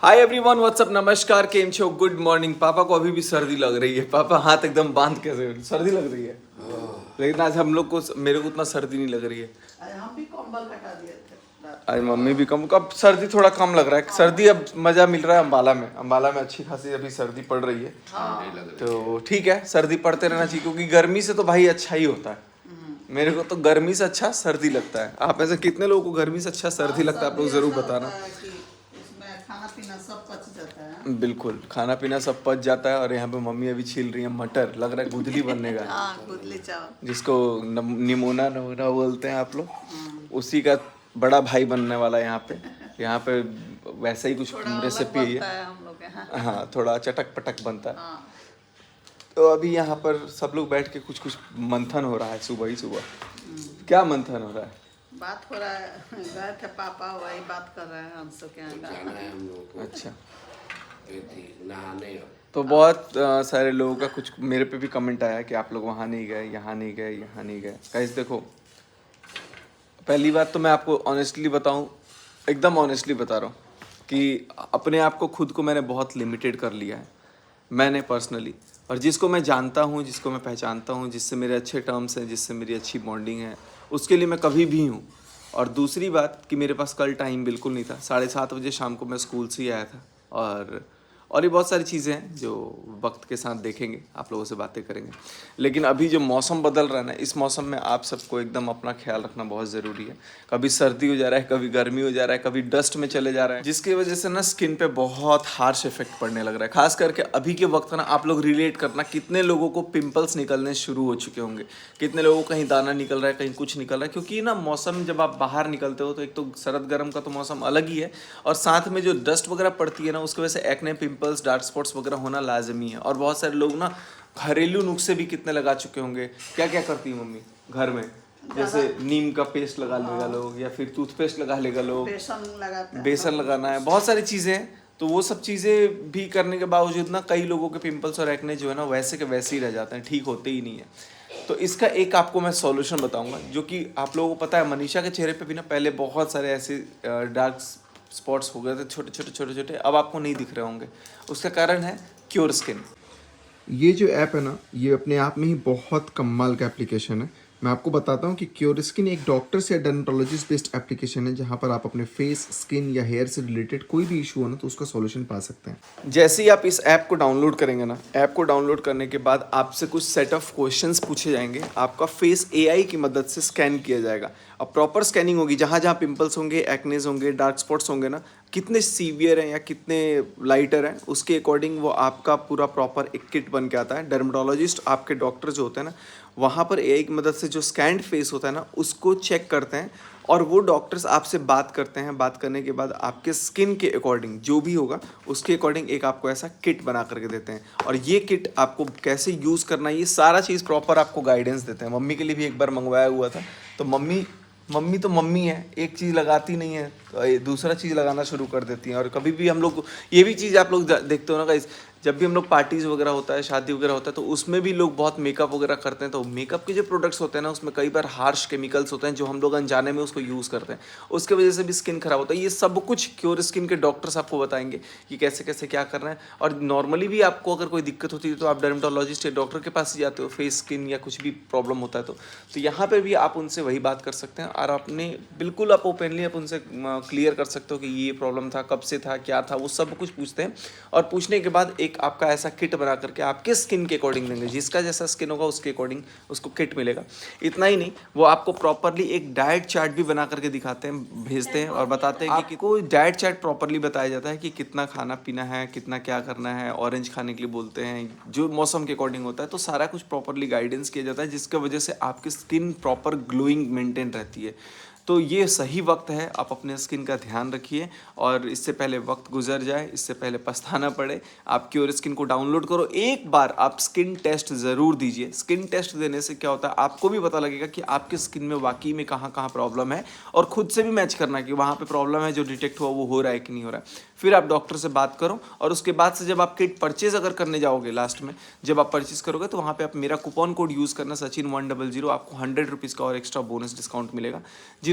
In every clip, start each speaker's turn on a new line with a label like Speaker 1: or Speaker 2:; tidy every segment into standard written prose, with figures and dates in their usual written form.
Speaker 1: Hi everyone, WhatsApp, नमस्कार, केम छो, good morning. पापा को अभी भी सर्दी लग रही है। पापा हाथ एकदम बांध के सर्दी लग रही है, लेकिन आज हम लोग को, मेरे को उतना सर्दी नहीं लग रही है।
Speaker 2: हम भी कंबल हटा दिए थे।
Speaker 1: आज मम्मी भी कम, अब सर्दी थोड़ा कम लग रहा है। सर्दी अब मजा मिल रहा है अम्बाला में। अम्बाला में अच्छी खासी अभी सर्दी पड़ रही है, तो ठीक है, सर्दी पड़ते रहना चाहिए, क्योंकि गर्मी से तो भाई अच्छा ही होता है। मेरे को तो गर्मी से अच्छा सर्दी लगता है। आप ऐसे कितने लोगों को गर्मी से अच्छा सर्दी लगता है, आप लोग जरूर बताना।
Speaker 2: खाना पीना सब पच जाता है।
Speaker 1: बिल्कुल, खाना पीना सब पच जाता है। और यहाँ पे मम्मी अभी छील रही है मटर, लग रहा है गुदली बनने का।
Speaker 2: गुदली चावल,
Speaker 1: जिसको निमोना नमूना बोलते हैं आप लोग, उसी का बड़ा भाई बनने वाला है यहाँ पे। यहाँ पे वैसा ही कुछ रेसिपी है
Speaker 2: हम लोग यहाँ।
Speaker 1: हाँ, थोड़ा चटक पटक बनता है। तो अभी यहाँ पर सब लोग बैठ के कुछ कुछ मंथन हो रहा है सुबह ही सुबह। क्या मंथन हो रहा है?
Speaker 2: बात हो रहा है, गए थे पापा, वही बात कर रहे हैं हमसे क्या
Speaker 3: जाना है हम लोग को।
Speaker 1: अच्छा,
Speaker 3: नहाने।
Speaker 1: तो बहुत सारे लोगों का कुछ मेरे पे भी कमेंट आया कि आप लोग वहाँ नहीं गए, यहाँ नहीं गए, यहाँ नहीं गए। गाइस देखो, पहली बात तो मैं आपको ऑनेस्टली बताऊँ, एकदम ऑनेस्टली बता रहा हूँ कि अपने आप को, खुद को मैंने बहुत लिमिटेड कर लिया है, मैंने पर्सनली। और जिसको मैं जानता हूँ, जिसको मैं पहचानता हूँ, जिससे मेरे अच्छे टर्म्स हैं, जिससे मेरी अच्छी बॉन्डिंग है, उसके लिए मैं कभी भी हूँ। और दूसरी बात कि मेरे पास कल टाइम बिल्कुल नहीं था। 7:30 बजे शाम को मैं स्कूल से ही आया था। और ये बहुत सारी चीज़ें हैं जो वक्त के साथ देखेंगे, आप लोगों से बातें करेंगे। लेकिन अभी जो मौसम बदल रहा है ना, इस मौसम में आप सबको एकदम अपना ख्याल रखना बहुत ज़रूरी है। कभी सर्दी हो जा रहा है, कभी गर्मी हो जा रहा है, कभी डस्ट में चले जा रहा है, जिसकी वजह से ना स्किन पे बहुत हार्श इफेक्ट पड़ने लग रहा है। खास करके अभी के वक्त ना, आप लोग रिलेट करना, कितने लोगों को पिंपल्स निकलने शुरू हो चुके होंगे, कितने लोगों को कहीं दाना निकल रहा है, कहीं कुछ निकल रहा है। क्योंकि ना मौसम, जब आप बाहर निकलते हो तो एक तो सरद गर्म का तो मौसम अलग ही है, और साथ में जो डस्ट वगैरह पड़ती है ना, उसकी वजह से एक्ने, पिंपल्स, डार्क स्पॉट्स वगैरह होना लाजमी है। और बहुत सारे लोग ना घरेलू नुस्खे भी कितने लगा चुके होंगे। क्या क्या करती है मम्मी घर में? जैसे नीम का पेस्ट लगा लेगा लोग, या फिर टूथपेस्ट लगा लेगा लोग, बेसन लगाना है, बहुत सारी चीज़ें हैं। तो वो सब चीज़ें भी करने के बावजूद ना, कई लोगों के पिंपल्स और एक्ने जो है ना, वैसे के वैसे ही रह जाते हैं, ठीक होते ही नहीं है। तो इसका एक आपको मैं सॉल्यूशन बताऊंगा, जो कि आप लोगों को पता है, मनीषा के चेहरे पे भी ना पहले बहुत सारे ऐसे डार्क स्पॉट्स हो गए थे, छोटे छोटे छोटे छोटे, अब आपको नहीं दिख रहे होंगे। उसका कारण है क्योर स्किन। ये जो ऐप है ना, ये अपने आप में ही बहुत कमाल का एप्लीकेशन है। मैं आपको बताता हूँ कि क्योर स्किन एक डॉक्टर से डर्मेटोलॉजिस्ट बेस्ड एप्लीकेशन है, जहाँ पर आप अपने फेस, स्किन या हेयर से रिलेटेड कोई भी इशू हो ना, तो उसका सॉल्यूशन पा सकते हैं। जैसे ही आप इस ऐप को डाउनलोड करेंगे ना, ऐप को डाउनलोड करने के बाद आपसे कुछ सेट ऑफ क्वेश्चंस पूछे जाएंगे। आपका फेस एआई की मदद से स्कैन किया जाएगा। अब प्रॉपर स्कैनिंग होगी, जहाँ जहाँ पिंपल्स होंगे, एक्नेज होंगे, डार्क स्पॉट्स होंगे ना, कितने सीवियर हैं या कितने लाइटर हैं, उसके अकॉर्डिंग वो आपका पूरा प्रॉपर एक किट बन के आता है। डर्मेटोलॉजिस्ट, आपके डॉक्टर जो होते हैं ना, वहाँ पर एआई की मदद से जो स्कैन्ड फेस होता है ना, उसको चेक करते हैं। और वो डॉक्टर्स आपसे बात करते हैं। बात करने के बाद आपके स्किन के अकॉर्डिंग जो भी होगा, उसके अकॉर्डिंग एक आपको ऐसा किट बना करके देते हैं। और ये किट आपको कैसे यूज़ करना है, ये सारा चीज़ प्रॉपर आपको गाइडेंस देते हैं। मम्मी के लिए भी एक बार मंगवाया हुआ था, तो मम्मी तो मम्मी है, एक चीज़ लगाती नहीं है तो दूसरा चीज़ लगाना शुरू कर देती हैं। और कभी भी हम लोग, ये भी चीज़ आप लोग देखते हो ना गाइस, जब भी हम लोग पार्टीज़ वगैरह होता है, शादी वगैरह होता है, तो उसमें भी लोग बहुत मेकअप वगैरह करते हैं। तो मेकअप के जो प्रोडक्ट्स होते हैं ना, उसमें कई बार हार्श केमिकल्स होते हैं, जो हम लोग अनजाने में उसको यूज़ करते हैं, उसके वजह से भी स्किन खराब होता है। ये सब कुछ क्योर स्किन के डॉक्टर्स आपको बताएंगे कि कैसे कैसे क्या करना है। और नॉर्मली भी आपको अगर कोई दिक्कत होती है तो आप डर्मेटोलॉजिस्ट या डॉक्टर के पास ही जाते हो, फेस, स्किन या कुछ भी प्रॉब्लम होता है तो यहाँ पर भी आप उनसे वही बात कर सकते हैं। और आपने बिल्कुल, आप ओपनली आप उनसे क्लियर कर सकते हो कि ये प्रॉब्लम था, कब से था, क्या था, वो सब कुछ पूछते हैं। और पूछने के बाद एक आपका ऐसा किट बना करके आपके स्किन के अकॉर्डिंग देंगे। जिसका जैसा स्किन होगा उसके अकॉर्डिंग उसको किट मिलेगा। इतना ही नहीं, वो आपको प्रॉपरली एक डाइट चार्ट भी बना करके दिखाते हैं, भेजते हैं और बताते हैं कि कोई डाइट चार्ट प्रॉपरली बताया जाता है कि कितना खाना पीना है, कितना क्या करना है। ऑरेंज खाने के लिए बोलते हैं, जो मौसम के अकॉर्डिंग होता है। तो सारा कुछ प्रॉपरली गाइडेंस किया जाता है, जिसकी वजह से आपकी स्किन प्रॉपर ग्लोइंग मेंटेन रहती है। तो ये सही वक्त है, आप अपने स्किन का ध्यान रखिए। और इससे पहले वक्त गुजर जाए, इससे पहले पछताना पड़े, आप क्योर स्किन को डाउनलोड करो। एक बार आप स्किन टेस्ट ज़रूर दीजिए। स्किन टेस्ट देने से क्या होता है, आपको भी पता लगेगा कि आपके स्किन में वाकई में कहाँ कहाँ प्रॉब्लम है, और खुद से भी मैच करना कि वहाँ पे प्रॉब्लम है, जो डिटेक्ट हुआ वो हो रहा है कि नहीं हो रहा है। फिर आप डॉक्टर से बात करो। और उसके बाद से जब आप किट परचेज अगर करने जाओगे, लास्ट में जब आप परचेज करोगे, तो वहाँ पे आप मेरा कूपन कोड यूज़ करना, Sachin100, आपको 100 रुपीज़ का और एक्स्ट्रा बोनस डिस्काउंट मिलेगा।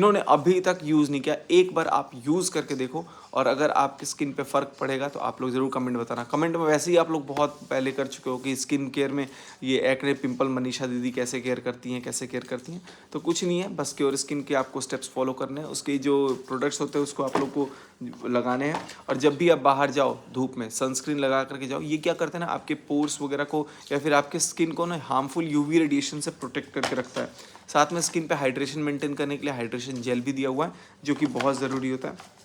Speaker 1: जिन्होंने अभी तक यूज़ नहीं किया, एक बार आप यूज़ करके देखो, और अगर आपकी स्किन पे फ़र्क पड़ेगा तो आप लोग ज़रूर कमेंट बताना। कमेंट में वैसे ही आप लोग बहुत पहले कर चुके हो कि स्किन केयर में ये एक्ने पिंपल मनीषा दीदी कैसे केयर करती हैं, कैसे केयर करती हैं। तो कुछ नहीं है, बस क्योर स्किन के आपको स्टेप्स फॉलो करने हैं, उसके जो प्रोडक्ट्स होते हैं उसको आप लोग को लगाने हैं। और जब भी आप बाहर जाओ धूप में सनस्क्रीन लगा करके जाओ। ये क्या करते हैं ना, आपके पोर्स वगैरह को या फिर आपके स्किन को ना हार्मफुल यूवी रेडिएशन से प्रोटेक्ट करके रखता है। साथ में स्किन पे हाइड्रेशन मेंटेन करने के लिए हाइड्रेशन जेल भी दिया हुआ है, जो कि बहुत ज़रूरी होता है।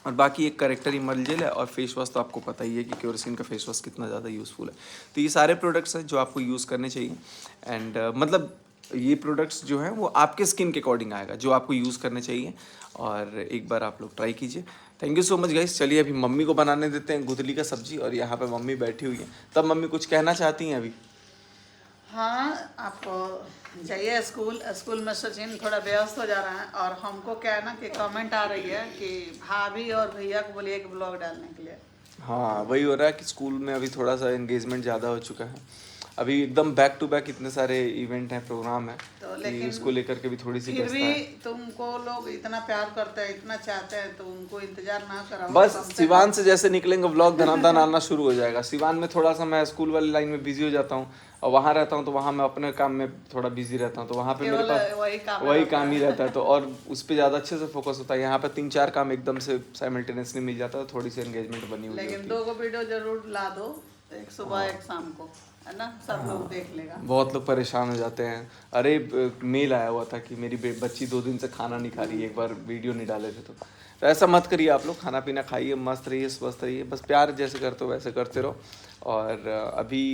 Speaker 1: और बाकी एक करेक्टर इमल जेल है, और फेस वॉश तो आपको पता ही है कि क्योर स्किन का फेस वॉश कितना ज़्यादा यूज़फुल है। तो ये सारे प्रोडक्ट्स हैं जो आपको यूज़ करने चाहिए। एंड मतलब ये प्रोडक्ट्स जो हैं वो आपके स्किन के अकॉर्डिंग आएगा, जो आपको यूज़ करने चाहिए, और एक बार आप लोग ट्राई कीजिए। Thank you so much guys. चलिए अभी मम्मी को बनाने देते हैं गुदली का सब्जी, और यहाँ पे मम्मी बैठी हुई है। तब मम्मी कुछ कहना चाहती हैं अभी?
Speaker 2: हाँ, आपको जाइए स्कूल में सचिन थोड़ा व्यस्त हो जा रहा है, और हमको क्या है ना कि कमेंट आ रही है कि भाभी और भैया को बोलिए एक ब्लॉग डालने के लिए।
Speaker 1: हाँ, वही हो रहा है कि स्कूल में अभी थोड़ा सा एंगेजमेंट ज़्यादा हो चुका है। अभी एकदम बैक टू बैक इतने सारे इवेंट हैं, प्रोग्राम है,
Speaker 2: तो
Speaker 1: कि
Speaker 2: लेकिन
Speaker 1: उसको लेकर के भी थोड़ी सी
Speaker 2: फिर
Speaker 1: व्यस्तता
Speaker 2: भी
Speaker 1: है।
Speaker 2: तुमको लोग इतना प्यार करते हैं, इतना चाहते हैं, तो उनको इंतजार ना कराओ
Speaker 1: बस
Speaker 2: कम से
Speaker 1: सिवान
Speaker 2: कम।
Speaker 1: से जैसे निकलेंगे व्लॉग धनाधन आना शुरू हो जाएगा। सिवान में थोड़ा सा मैं स्कूल वाली लाइन में बिजी हो जाता हूँ, और वहाँ रहता हूँ तो वहाँ मैं अपने काम में थोड़ा बिजी रहता हूँ, तो वहाँ पे मेरे
Speaker 2: केवल
Speaker 1: पास वही काम ही रहता है, तो और उस पर ज़्यादा अच्छे से फोकस होता है। यहाँ पे 3-4 काम एकदम से साइमल्टेनियसली मिल जाता है, थोड़ी सी एंगेजमेंट बनी हुई
Speaker 2: लेकिन
Speaker 1: होती है।
Speaker 2: 2 वीडियो जरूर ला दो, एक सुबह एक शाम को, है ना, सब लोग देख लेगा।
Speaker 1: बहुत लोग परेशान हो जाते हैं। अरे मेल आया हुआ था कि मेरी बच्ची 2 दिन से खाना नहीं खा रही है, एक बार वीडियो नहीं डाले थे। तो ऐसा मत करिए, आप लोग खाना पीना खाइए, मस्त रहिए, स्वस्थ रहिए, बस प्यार जैसे करते हो वैसे करते रहो। और अभी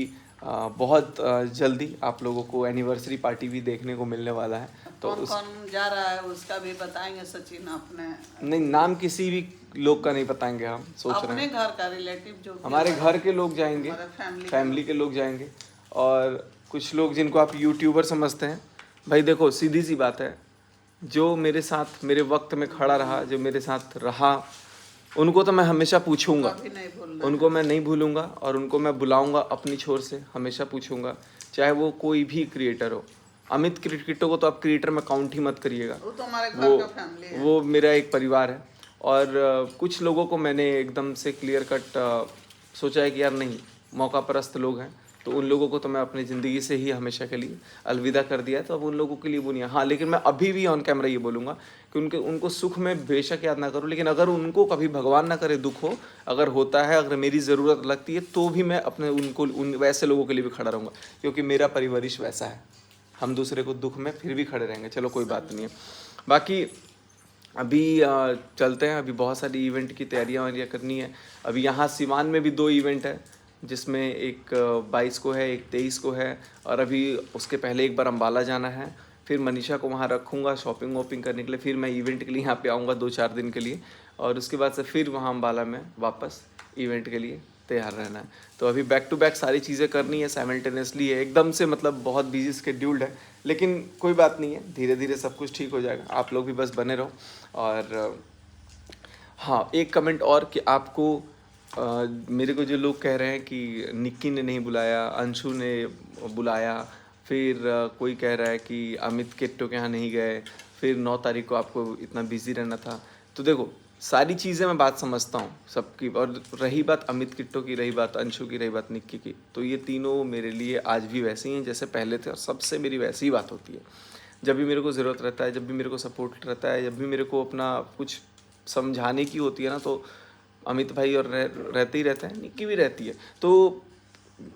Speaker 1: बहुत जल्दी आप लोगों को एनिवर्सरी पार्टी भी देखने को मिलने वाला है। तो
Speaker 2: कौन कौन जा रहा है उसका भी बताएंगे सचिन अपने
Speaker 1: नहीं, नाम किसी भी लोग का नहीं बताएंगे, हम सोच रहे
Speaker 2: अपने
Speaker 1: हैं
Speaker 2: घर का रिलेटिव जो भी
Speaker 1: हमारे घर के लोग जाएंगे,
Speaker 2: हमारे
Speaker 1: फैमिली के लोग जाएंगे, और कुछ लोग जिनको आप यूट्यूबर समझते हैं। भाई देखो, सीधी सी बात है, जो मेरे साथ मेरे वक्त में खड़ा रहा, जो मेरे साथ रहा, उनको तो मैं हमेशा पूछूंगा,
Speaker 2: कभी नहीं भूलना।
Speaker 1: उनको मैं नहीं भूलूंगा, और उनको मैं बुलाऊंगा अपनी छोर से, हमेशा पूछूंगा, चाहे वो कोई भी क्रिएटर हो। अमित क्रिकेटो को तो आप क्रिएटर में काउंट ही मत करिएगा,
Speaker 2: वो तो हमारे घर का फैमिली है।
Speaker 1: वो मेरा एक परिवार है। और कुछ लोगों को मैंने एकदम से क्लियर कट सोचा है कि यार नहीं, मौका परस्त लोग हैं, तो उन लोगों को तो मैं अपनी ज़िंदगी से ही हमेशा के लिए अलविदा कर दिया है, तो अब उन लोगों के लिए वो नहीं है। हाँ, लेकिन मैं अभी भी ऑन कैमरा ये बोलूँगा कि उनको सुख में बेशक याद ना करूँ, लेकिन अगर उनको कभी भगवान ना करे दुख हो, अगर होता है, अगर मेरी ज़रूरत लगती है, तो भी मैं अपने उन वैसे लोगों के लिए भी खड़ा रहूँगा, क्योंकि मेरा परिवरिश वैसा है। हम दूसरे को दुख में फिर भी खड़े रहेंगे। चलो कोई बात नहीं है। बाकी अभी चलते हैं, अभी बहुत सारी इवेंट की तैयारियां करनी है। अभी यहाँ सिवान में भी 2 इवेंट है, जिसमें एक 22 को है, एक 23 को है, और अभी उसके पहले एक बार अम्बाला जाना है। फिर मनीषा को वहाँ रखूँगा शॉपिंग वॉपिंग करने के लिए, फिर मैं इवेंट के लिए यहाँ पे आऊँगा 2-4 दिन के लिए, और उसके बाद से फिर वहाँ अम्बाला में वापस इवेंट के लिए तैयार रहना है। तो अभी बैक टू बैक सारी चीज़ें करनी है, साइमल्टेनियसली है, एकदम से मतलब बहुत बिजी स्केड्यूल्ड है, लेकिन कोई बात नहीं है, धीरे धीरे सब कुछ ठीक हो जाएगा। आप लोग भी बस बने रहो। और हाँ, एक कमेंट और कि आपको मेरे को जो लोग कह रहे हैं कि निक्की ने नहीं बुलाया, अंशु ने बुलाया, फिर कोई कह रहा है कि अमित किट्टो के यहाँ नहीं गए, फिर 9 तारीख को आपको इतना बिजी रहना था। तो देखो, सारी चीज़ें मैं बात समझता हूँ सबकी, और रही बात अमित किट्टो की, रही बात अंशु की, रही बात निक्की की, तो ये तीनों मेरे लिए आज भी वैसे ही हैं जैसे पहले थे, और सबसे मेरी वैसी ही बात होती है। जब भी मेरे को ज़रूरत रहता है, जब भी मेरे को सपोर्ट रहता है, जब भी मेरे को अपना कुछ समझाने की होती है ना, तो अमित भाई और रहते ही रहते हैं, निक्की भी रहती है। तो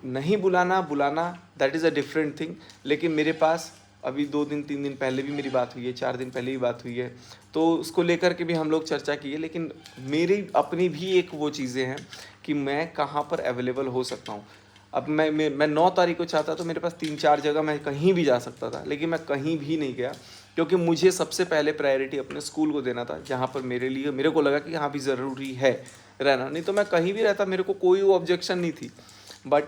Speaker 1: नहीं बुलाना that is a different thing. लेकिन मेरे पास अभी 2 दिन 3 दिन पहले भी मेरी बात हुई है, 4 दिन पहले भी बात हुई है, तो उसको लेकर के भी हम लोग चर्चा की है। लेकिन मेरी अपनी भी एक वो चीज़ें हैं कि मैं कहाँ पर अवेलेबल हो सकता हूँ। अब मैं 9 तारीख को चाहता तो मेरे पास 3-4 जगह मैं कहीं भी जा सकता था, लेकिन मैं कहीं भी नहीं गया, क्योंकि मुझे सबसे पहले प्रायोरिटी अपने स्कूल को देना था, जहाँ पर मेरे को लगा कि यहाँ भी ज़रूरी है रहना। नहीं तो मैं कहीं भी रहता, मेरे को कोई वो ऑब्जेक्शन नहीं थी। बट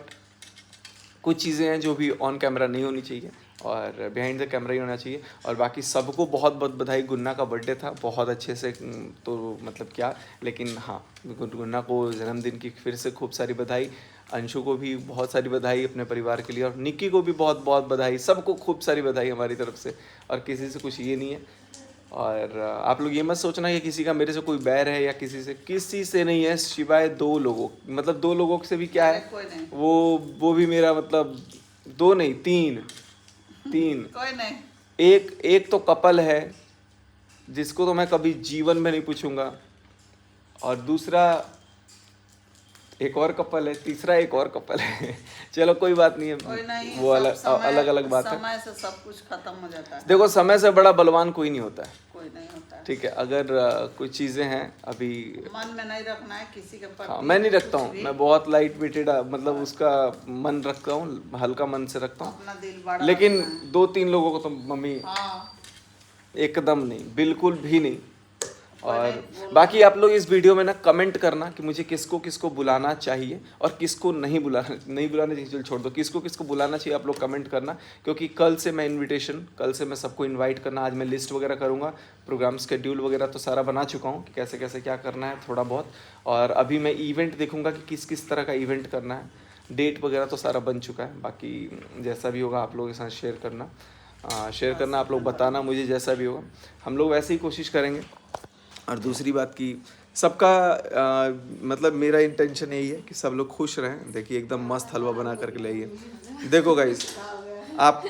Speaker 1: कुछ चीज़ें हैं जो भी ऑन कैमरा नहीं होनी चाहिए, और बिहाइंड द कैमरा ही होना चाहिए। और बाकी सबको बहुत बहुत बधाई। गुन्ना का बर्थडे था, बहुत अच्छे से, तो मतलब क्या, लेकिन हाँ, गुन्ना को जन्मदिन की फिर से खूब सारी बधाई। अंशु को भी बहुत सारी बधाई अपने परिवार के लिए, और निक्की को भी बहुत बहुत बधाई। सबको खूब सारी बधाई हमारी तरफ से, और किसी से कुछ ये नहीं है। और आप लोग ये मत सोचना कि किसी का मेरे से कोई बैर है या किसी से नहीं है, सिवाय 2 लोगों, मतलब 2 लोगों से भी क्या है,
Speaker 2: कोई नहीं,
Speaker 1: वो भी मेरा मतलब 2 नहीं 3
Speaker 2: कोई नहीं।
Speaker 1: एक तो कपल है जिसको तो मैं कभी जीवन में नहीं पूछूंगा, और दूसरा एक और कपल है, तीसरा एक और कपल है। चलो कोई बात नहीं
Speaker 2: कोई
Speaker 1: है,
Speaker 2: नहीं,
Speaker 1: वो
Speaker 2: सब
Speaker 1: अलग अलग बात है।
Speaker 2: समय से सब कुछ खत्म हो जाता है।
Speaker 1: देखो समय से बड़ा बलवान कोई नहीं होता है,
Speaker 2: कोई नहीं होता है।
Speaker 1: ठीक है। अगर कुछ चीज़ें हैं अभी,
Speaker 2: मन में नहीं रखना है किसी के प्रति।
Speaker 1: हाँ मैं नहीं रखता
Speaker 2: कुछ
Speaker 1: हूँ,
Speaker 2: भी।
Speaker 1: मैं बहुत लाइट वेटेड मतलब उसका मन रखता हूँ, हल्का मन से रखता हूँ।
Speaker 2: अपना दिल बड़ा
Speaker 1: लेकिन
Speaker 2: रखना है।
Speaker 1: 2-3 लोगों को तो मम्मी
Speaker 2: हाँ,
Speaker 1: एकदम नहीं, बिल्कुल भी नहीं। और
Speaker 2: नहीं,
Speaker 1: बाकी आप लोग इस वीडियो में ना कमेंट करना कि मुझे किसको किसको बुलाना चाहिए और किसको नहीं बुलाना चाहिए, चल छोड़ दो, किसको किसको बुलाना चाहिए आप लोग कमेंट करना। क्योंकि कल से मैं सबको इनवाइट करना, आज मैं लिस्ट वगैरह करूँगा, प्रोग्राम शेड्यूल वगैरह तो सारा बना चुका हूँ कि कैसे कैसे क्या करना है थोड़ा बहुत। और अभी मैं इवेंट देखूँगा कि किस किस तरह का इवेंट करना है, डेट वगैरह तो सारा बन चुका है। बाकी जैसा भी होगा आप लोगों के साथ शेयर करना, आप लोग बताना मुझे जैसा भी होगा, हम लोग वैसे ही कोशिश करेंगे। और दूसरी बात की सबका मतलब मेरा इंटेंशन यही है कि सब लोग खुश रहें। देखिए एकदम मस्त हलवा बना करके लाइए। देखो गाइस आप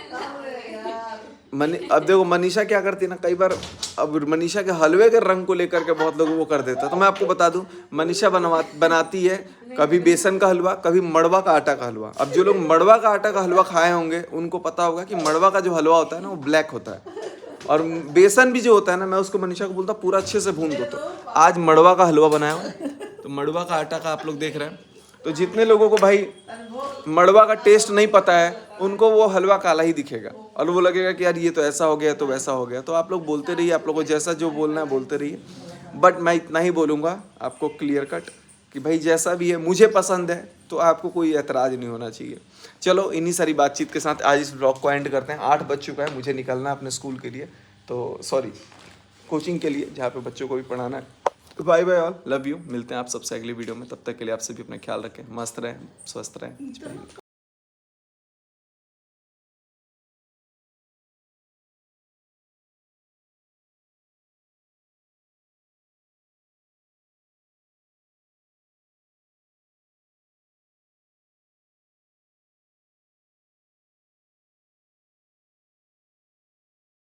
Speaker 1: अब देखो मनीषा क्या करती है ना, कई बार अब मनीषा के हलवे के रंग को लेकर के बहुत लोग वो कर देता है। तो मैं आपको बता दूं, मनीषा बनाती है कभी बेसन का हलवा, कभी मड़वा का आटा का हलवा। अब जो लोग मड़वा का आटा का हलवा खाए होंगे उनको पता होगा कि मड़वा का जो हलवा होता है ना वो ब्लैक होता है, और बेसन भी जो होता है ना, मैं उसको मनीषा को बोलता पूरा अच्छे से भून दो। तो आज मड़वा का हलवा बनाया हुआ है, तो मड़वा का आटा का आप लोग देख रहे हैं। तो जितने लोगों को भाई मड़वा का टेस्ट नहीं पता है उनको वो हलवा काला ही दिखेगा, और वो लगेगा कि यार ये तो ऐसा हो गया तो वैसा हो गया। तो आप लोग बोलते रहिए, आप लोगों को जैसा जो बोलना है बोलते रहिए, बट मैं इतना ही बोलूँगा आपको क्लियर कट कि भाई जैसा भी है मुझे पसंद है, तो आपको कोई एतराज़ नहीं होना चाहिए। चलो इन्हीं सारी बातचीत के साथ आज इस ब्लॉग को एंड करते हैं। 8 बज चुका है, मुझे निकलना है अपने स्कूल के लिए, तो सॉरी कोचिंग के लिए जहाँ पे बच्चों को भी पढ़ाना है। तो bye bye all, love you. मिलते हैं आप सबसे अगली वीडियो में, तब तक के लिए आप सभी अपना ख्याल रखें, मस्त रहें, स्वस्थ रहें।